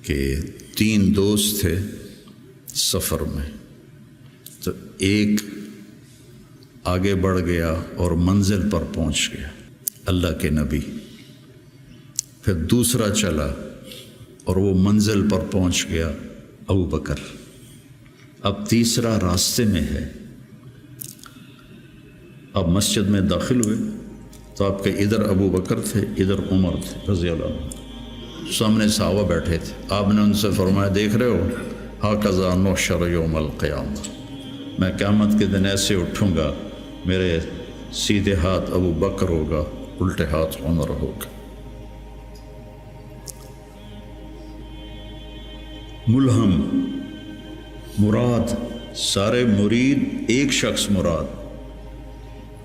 کہ 3 دوست تھے سفر میں، تو ایک آگے بڑھ گیا اور منزل پر پہنچ گیا اللہ کے نبی، پھر دوسرا چلا اور وہ منزل پر پہنچ گیا ابو بکر، اب تیسرا راستے میں ہے۔ اب مسجد میں داخل ہوئے تو آپ کے ادھر ابو بکر تھے، ادھر عمر تھے رضی اللہ عنہ، سامنے صحابہ بیٹھے تھے۔ آپ نے ان سے فرمایا دیکھ رہے ہو ہاکذا نحشر یوم القیامہ، میں قیامت کے دن ایسے اٹھوں گا، میرے سیدھے ہاتھ ابو بکر ہوگا، الٹے ہاتھ عمر ہوگا۔ ملہم مراد، سارے مرید، ایک شخص مراد،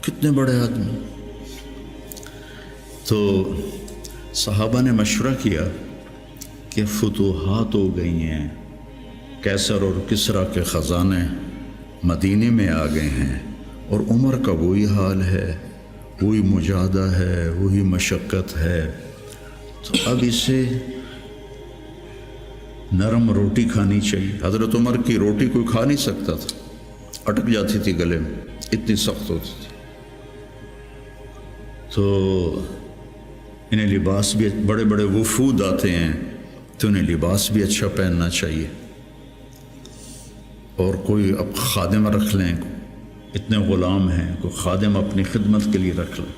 کتنے بڑے آدمی۔ تو صحابہ نے مشورہ کیا کہ فتوحات ہو گئی ہیں، کیسر اور کسریٰ کے خزانے مدینے میں آ گئے ہیں، اور عمر کا وہی حال ہے، وہی مجاہدہ ہے، وہی مشقت ہے، تو اب اسے نرم روٹی کھانی چاہیے۔ حضرت عمر کی روٹی کوئی کھا نہیں سکتا تھا، اٹک جاتی تھی گلے میں، اتنی سخت ہوتی تھی۔ تو انہیں لباس بھی، بڑے بڑے وفود آتے ہیں تو انہیں لباس بھی اچھا پہننا چاہیے، اور کوئی اب خادم رکھ لیں، اتنے غلام ہیں، کوئی خادم اپنی خدمت کے لیے رکھ لیں۔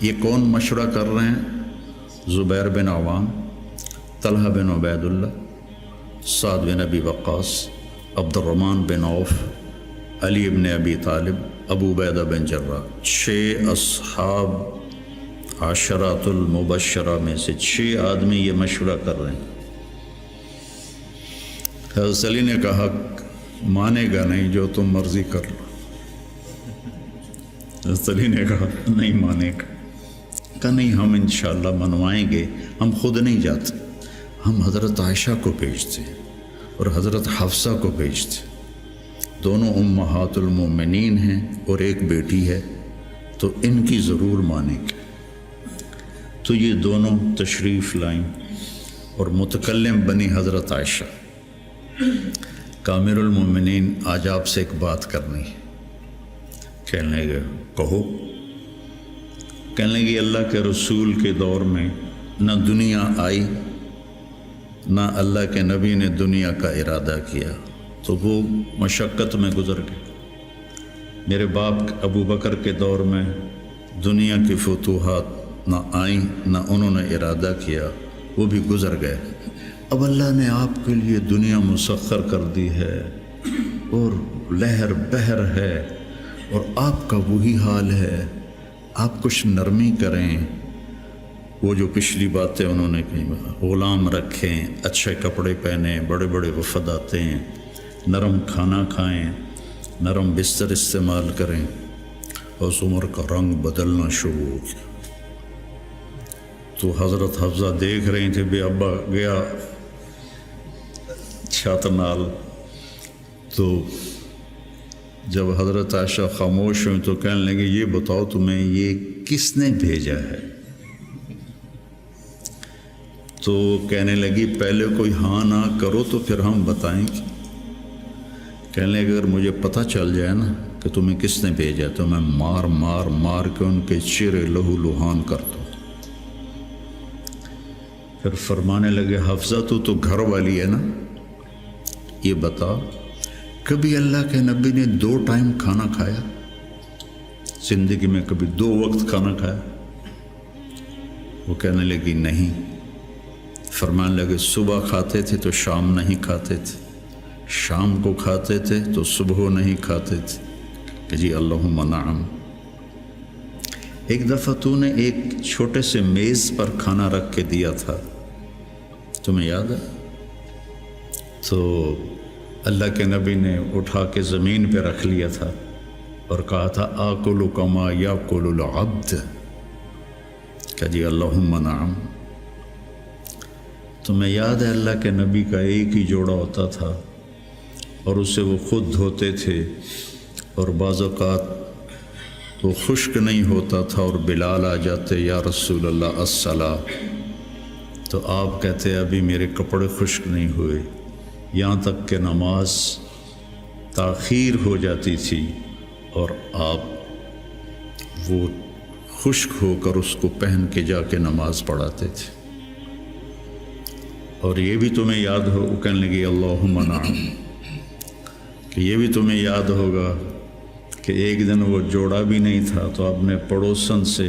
یہ کون مشورہ کر رہے ہیں؟ زبیر بن عوام، طلحہ بن عبید اللہ، سعد بن ابی وقاص، عبد الرحمن بن عوف، علی بن ابی طالب، ابو عبیدہ بن جراح، 6 اصحاب عشرات المبشرہ میں سے 6 آدمی یہ مشورہ کر رہے ہیں۔ حضرت علی نے کہا مانے گا نہیں، جو تم مرضی کر لو۔ حضرت علی نے کہا نہیں مانے گا، کہا نہیں ہم انشاءاللہ منوائیں گے، ہم خود نہیں جاتے، ہم حضرت عائشہ کو بھیجتے اور حضرت حفصہ کو بھیجتے، دونوں امہات المومنین ہیں اور ایک بیٹی ہے، تو ان کی ضرور مانیں گے۔ تو یہ دونوں تشریف لائیں اور متکلم بنی حضرت عائشہ، کامر المومنین آج آپ سے ایک بات کرنی ہے۔ کہنے لگے کہو۔ کہنے لگے اللہ کے رسول کے دور میں نہ دنیا آئی، نہ اللہ کے نبی نے دنیا کا ارادہ کیا، تو وہ مشقت میں گزر گئے۔ میرے باپ ابو بکر کے دور میں دنیا کی فتوحات نہ آئیں، نہ انہوں نے ارادہ کیا، وہ بھی گزر گئے۔ اب اللہ نے آپ کے لیے دنیا مسخر کر دی ہے اور لہر بہر ہے، اور آپ کا وہی حال ہے، آپ کچھ نرمی کریں۔ وہ جو پچھلی باتیں انہوں نے کہیں، غلام رکھیں، اچھے کپڑے پہنیں، بڑے بڑے وفد آتے ہیں، نرم کھانا کھائیں، نرم بستر استعمال کریں۔ اور عمر کا رنگ بدلنا شروع ہو گیا۔ تو حضرت حفصہ دیکھ رہی تھے بے ابا گیا چھت نال، تو جب حضرت عائشہ خاموش ہوئی تو کہنے لگے یہ بتاؤ تمہیں یہ کس نے بھیجا ہے؟ تو کہنے لگی پہلے کوئی ہاں نہ کرو تو پھر ہم بتائیں گے۔ کہنے لگے اگر مجھے پتہ چل جائے نا کہ تمہیں کس نے بھیجا تو میں مار مار مار کے ان کے چہرے لہو لہان کر دوں۔ پھر فرمانے لگے حفصہ تو گھر والی ہے نا، یہ بتا کبھی اللہ کے نبی نے 2 ٹائم کھانا کھایا؟ زندگی میں کبھی 2 وقت کھانا کھایا؟ وہ کہنے لگی نہیں۔ فرمانے لگے صبح کھاتے تھے تو شام نہیں کھاتے تھے، شام کو کھاتے تھے تو صبح نہیں کھاتے تھے، کہ جی اللہم نعم۔ ایک دفعہ تو نے ایک چھوٹے سے میز پر کھانا رکھ کے دیا تھا، تمہیں یاد ہے؟ تو اللہ کے نبی نے اٹھا کے زمین پہ رکھ لیا تھا اور کہا تھا آکل کما یاکل العبد، کہ جی اللہم نعم۔ تمہیں یاد ہے اللہ کے نبی کا ایک ہی جوڑا ہوتا تھا اور اسے وہ خود دھوتے تھے، اور بعض اوقات وہ خشک نہیں ہوتا تھا اور بلال آ جاتے یا رسول اللہ الصلاۃ، تو آپ کہتے ابھی میرے کپڑے خشک نہیں ہوئے، یہاں تک کہ نماز تاخیر ہو جاتی تھی اور آپ وہ خشک ہو کر اس کو پہن کے جا کے نماز پڑھاتے تھے۔ اور یہ بھی تمہیں یاد ہو، وہ کہنے لگی اللہم نعم، کہ یہ بھی تمہیں یاد ہوگا کہ ایک دن وہ جوڑا بھی نہیں تھا تو آپ نے پڑوسن سے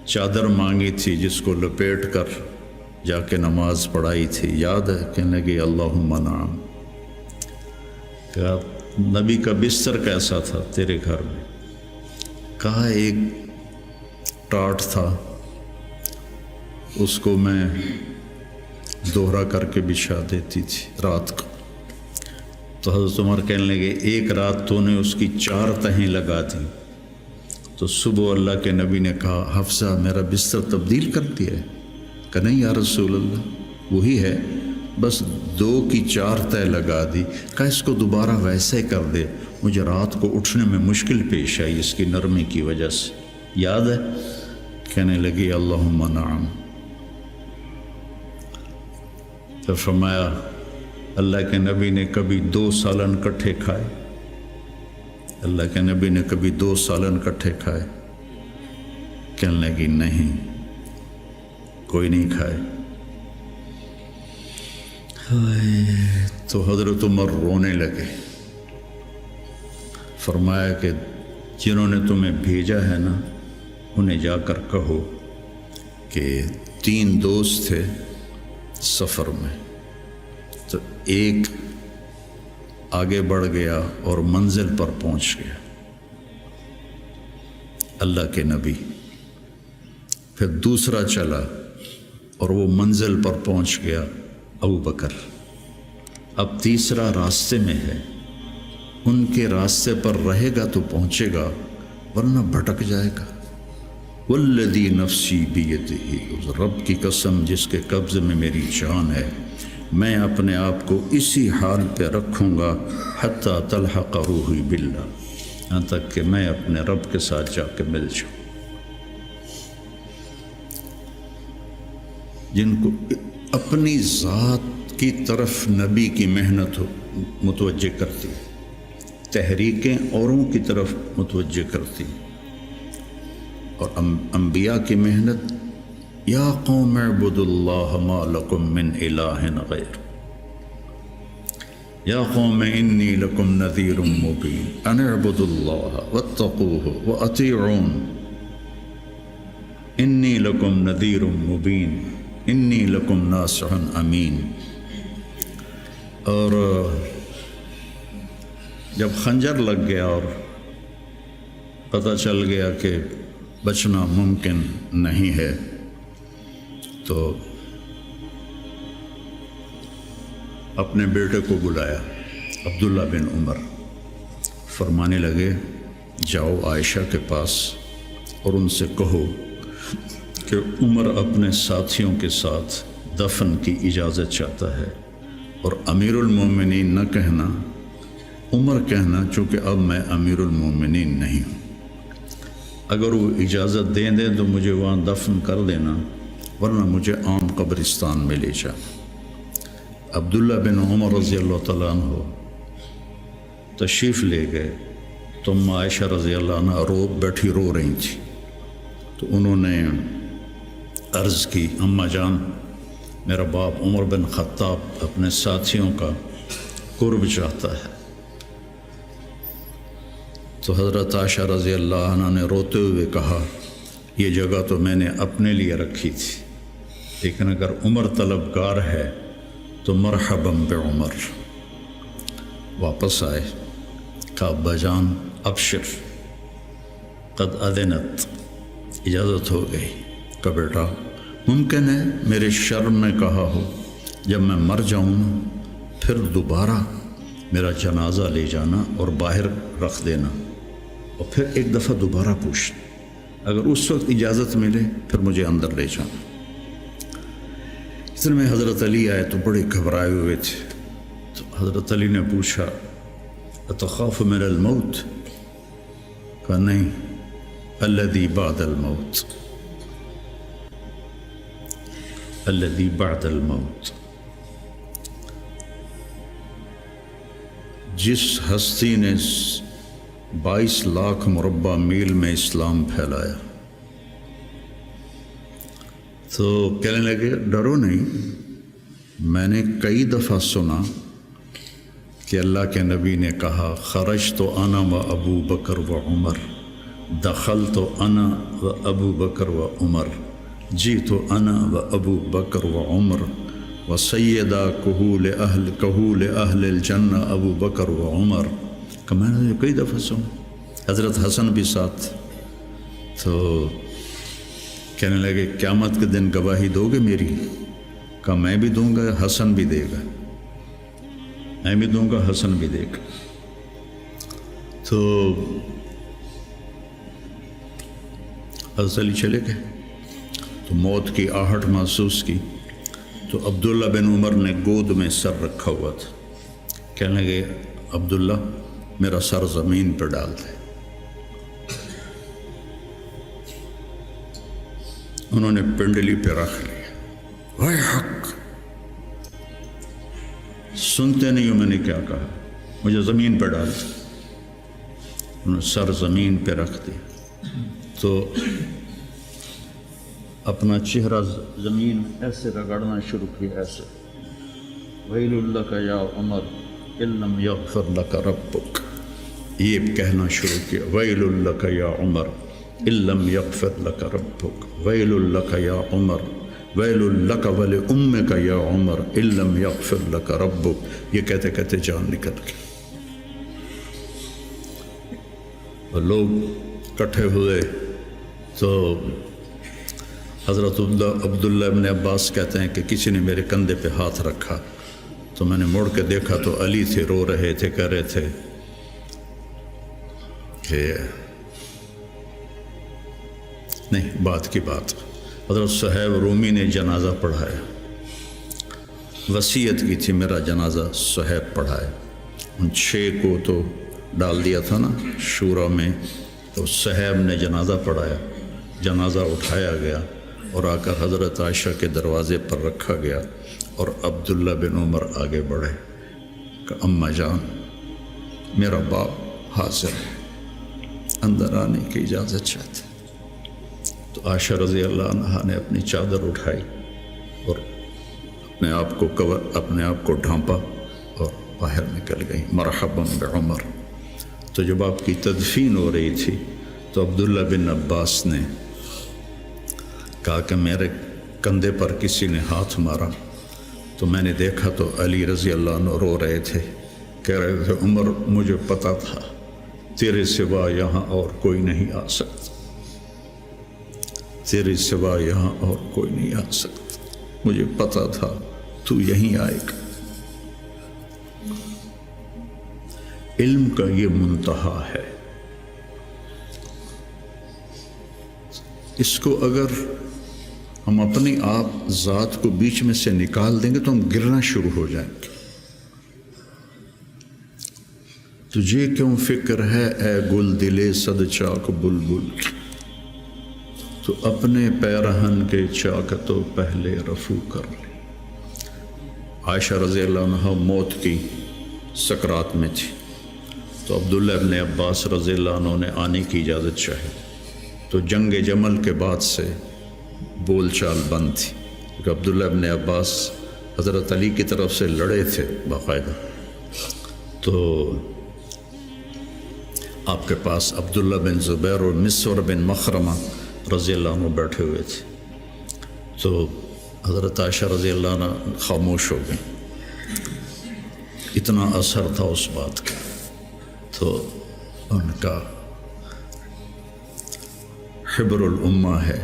چادر مانگی تھی جس کو لپیٹ کر جا کے نماز پڑھائی تھی، یاد ہے؟ کہنے لگی اللہم نعم۔ کہا نبی کا بستر کیسا تھا تیرے گھر میں؟ کہا ایک ٹاٹ تھا، اس کو میں دوہرا کر کے بچھا دیتی تھی رات کو۔ تو حضرت عمر کہنے لگے ایک رات تو نے اس کی 4 تہیں لگا دی، تو صبح اللہ کے نبی نے کہا حفصہ میرا بستر تبدیل کر دیا ہے؟ کہ نہیں یا رسول اللہ وہی ہے، بس 2 کی 4 تہ لگا دی۔ کہا اس کو دوبارہ ویسے کر دے، مجھے رات کو اٹھنے میں مشکل پیش آئی اس کی نرمی کی وجہ سے، یاد ہے؟ کہنے لگی اللہم نعم۔ تو فرمایا اللہ کے نبی نے کبھی 2 سالن کٹھے کھائے؟ اللہ کے نبی نے کبھی 2 سالن کٹھے کھائے؟ کہنے لگی نہیں، کوئی نہیں کھائے۔ تو حضرت عمر رونے لگے، فرمایا کہ جنہوں نے تمہیں بھیجا ہے نا انہیں جا کر کہو کہ 3 دوست تھے سفر میں، تو ایک آگے بڑھ گیا اور منزل پر پہنچ گیا اللہ کے نبی، پھر دوسرا چلا اور وہ منزل پر پہنچ گیا ابو بکر، اب تیسرا راستے میں ہے، ان کے راستے پر رہے گا تو پہنچے گا ورنہ بھٹک جائے گا۔ والذی نفسی بیدہ، اس رب کی قسم جس کے قبضے میں میری جان ہے، میں اپنے آپ کو اسی حال پہ رکھوں گا حتی تلحق روحی باللہ، یہاں تک کہ میں اپنے رب کے ساتھ جا کے مل جاؤں۔ جن کو اپنی ذات کی طرف نبی کی محنت متوجہ کرتی، تحریکیں اوروں کی طرف متوجہ کرتی، اور انبیاء کی محنت یا قوم اعبدوا اللہ ما لکم من الہ غیر، یا قوم انی لکم نذیر مبین ان اعبدوا اللہ واتقوہ واطیعون انی لکم نذیر مبین انی لکم ناصح امین۔ اور جب خنجر لگ گیا اور پتہ چل گیا کہ بچنا ممکن نہیں ہے، تو اپنے بیٹے کو بلایا عبداللہ بن عمر، فرمانے لگے جاؤ عائشہ کے پاس اور ان سے کہو کہ عمر اپنے ساتھیوں کے ساتھ دفن کی اجازت چاہتا ہے، اور امیر المومنین نہ کہنا، عمر کہنا، چونکہ اب میں امیر المومنین نہیں ہوں۔ اگر وہ اجازت دیں تو مجھے وہاں دفن کر دینا، ورنہ مجھے عام قبرستان میں لے جا۔ عبداللہ بن عمر رضی اللہ تعالیٰ عنہ تشریف لے گئے تو عائشہ رضی اللہ عنہ بیٹھی رو رہی تھی، تو انہوں نے عرض کی اماں جان میرا باپ عمر بن خطاب اپنے ساتھیوں کا قرب چاہتا ہے۔ تو حضرت عائشہ رضی اللہ عنہ نے روتے ہوئے کہا یہ جگہ تو میں نے اپنے لیے رکھی تھی، لیکن اگر عمر طلبگار ہے تو مرحباً بعمر۔ واپس آئے، کہا ابا جان ابشر قد اذنت، اجازت ہو گئی۔ کہ بیٹا ممکن ہے میرے شرم میں کہا ہو جب میں مر جاؤں نا پھر دوبارہ میرا جنازہ لے جانا اور باہر رکھ دینا، اور پھر ایک دفعہ دوبارہ پوچھنا، اگر اس وقت اجازت ملے پھر مجھے اندر لے جانا۔ اس میں حضرت علی آئے تو بڑے گھبرائے ہوئے تھے، تو حضرت علی نے پوچھا اتخاف من الموت؟ کہا نہیں، الذی بعد الموت۔ الذی بعد الموت، جس ہستی نے 22 لاکھ مربع میل میں اسلام پھیلایا، تو کہنے لگے ڈرو نہیں، میں نے کئی دفعہ سنا کہ اللہ کے نبی نے کہا خرجت انا و ابو بکر و عمر، دخلت انا و ابو بکر و عمر، جیت انا و ابو بکر و عمر و سیدہ کہول اہل الجنہ ابو بکر و عمر۔ کہ میں نے کئی دفعہ سنا، حضرت حسن بھی ساتھ، تو کہنے لگے قیامت کے دن گواہی دو گے میری؟ کہا میں بھی دوں گا، حسن بھی دے گا، میں بھی دوں گا، حسن بھی دے گا۔ تو حضرت علی چلے گئے، تو موت کی آہٹ محسوس کی، تو عبداللہ بن عمر نے گود میں سر رکھا ہوا تھا، کہنے لگے عبداللہ میرا سر زمین پہ ڈال دے۔ انہوں نے پنڈلی پہ رکھ لیا، وائے حق، سنتے نہیں ہو میں نے کیا کہا، مجھے زمین پہ ڈال دے۔ انہوں نے سر زمین پہ رکھ دیا، تو اپنا چہرہ زمین ایسے رگڑنا شروع کیا، ایسے ویل لک یا عمر ان لم یغفر لک ربک، یہ کہنا شروع کیا، ویل لک یا عمر ان لم یغفر لک ربک، ویل لک یا عمر، ویل لک ولامک یا عمر ان لم یغفر لک ربک۔ یہ کہتے کہتے جان نکل گئی، اور لوگ اکٹھے ہوئے، تو حضرت عبداللہ ابن عباس کہتے ہیں کہ کسی نے میرے کندھے پہ ہاتھ رکھا، تو میں نے مڑ کے دیکھا تو علی تھے، رو رہے تھے، کہہ رہے تھے کہ نہیں، بات کی بات، حضرت صہیب رومی نے جنازہ پڑھایا، وصیت کی تھی میرا جنازہ صہیب پڑھائے، ان 6 کو تو ڈال دیا تھا نا شورا میں، تو صہیب نے جنازہ پڑھایا، جنازہ اٹھایا گیا اور آ کر حضرت عائشہ کے دروازے پر رکھا گیا، اور عبداللہ بن عمر آگے بڑھے کہ اماں جان میرا باپ حاضر ہے، اندر آنے کی اجازت چاہتے۔ تو عائشہ رضی اللہ عنہا نے اپنی چادر اٹھائی اور اپنے آپ کو ڈھانپا اور باہر نکل گئی، مرحبا بعمر۔ تو جب آپ کی تدفین ہو رہی تھی تو عبداللہ بن عباس نے کہا کہ میرے کندھے پر کسی نے ہاتھ مارا، تو میں نے دیکھا تو علی رضی اللہ عنہ رو رہے تھے، کہہ رہے تھے عمر مجھے پتا تھا تیرے سوا یہاں اور کوئی نہیں آ سکتا، تیرے سوا یہاں اور کوئی نہیں آ سکتا، مجھے پتا تھا تو یہیں آئے گا۔ علم کا یہ منتہا ہے، اس کو اگر ہم اپنی آپ ذات کو بیچ میں سے نکال دیں گے تو ہم گرنا شروع ہو جائیں گے۔ تجھے کیوں فکر ہے اے گل دلے صد چاک بلبل، تو اپنے پیرہن کے چاک تو پہلے رفو کر لے۔ عائشہ رضی اللہ عنہ موت کی سکرات میں تھی، تو عبداللہ ابن عباس رضی اللہ عنہ نے آنے کی اجازت چاہی، تو جنگ جمل کے بعد سے بول چال بند تھی، کیونکہ عبداللہ ابن عباس حضرت علی کی طرف سے لڑے تھے باقاعدہ، تو آپ کے پاس عبداللہ بن زبیر اور مسور بن مخرمہ رضی اللہ عنہ بیٹھے ہوئے تھے، تو حضرت عائشہ رضی اللہ عنہ خاموش ہو گئی، اتنا اثر تھا اس بات کا۔ تو ان کا حبر الامہ ہے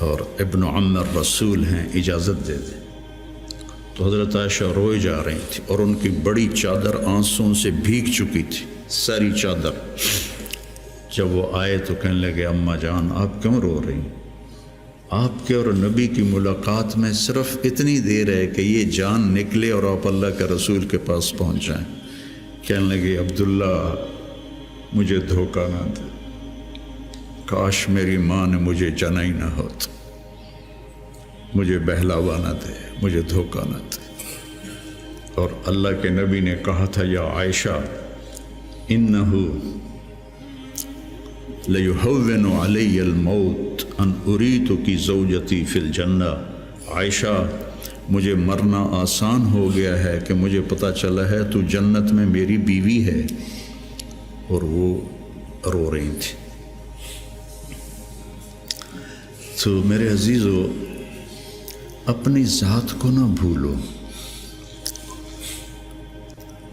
اور ابن عم الرسول ہیں، اجازت دے دے۔ تو حضرت عائشہ روئے جا رہی تھی اور ان کی بڑی چادر آنسوں سے بھیگ چکی تھی، ساری چادر۔ جب وہ آئے تو کہنے لگے اماں جان آپ کیوں رو رہی ہیں؟ آپ کے اور نبی کی ملاقات میں صرف اتنی دیر ہے کہ یہ جان نکلے اور آپ اللہ کے رسول کے پاس پہنچ جائیں۔ کہنے لگے عبداللہ مجھے دھوکہ نہ دے، کاش میری ماں نے مجھے جنا ہی نہ ہوتا، مجھے بہلاوا نہ دے، مجھے دھوکہ نہ دے۔ اور اللہ کے نبی نے کہا تھا یا عائشہ انہو لیہون علی الموت ان اریتکی زوجتی فی الجنہ، عائشہ مجھے مرنا آسان ہو گیا ہے کہ مجھے پتہ چلا ہے تو جنت میں میری بیوی ہے۔ اور وہ رو رہی تھی۔ تو میرے عزیزو، اپنی ذات کو نہ بھولو،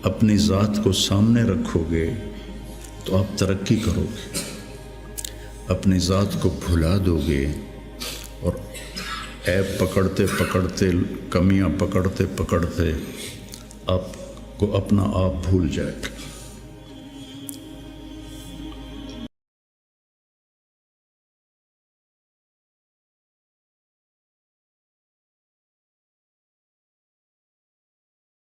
اپنی ذات کو سامنے رکھو گے تو آپ ترقی کرو گے، اپنی ذات کو بھلا دو گے اور عیب پکڑتے پکڑتے، کمیاں پکڑتے پکڑتے آپ کو اپنا آپ بھول جائے گا۔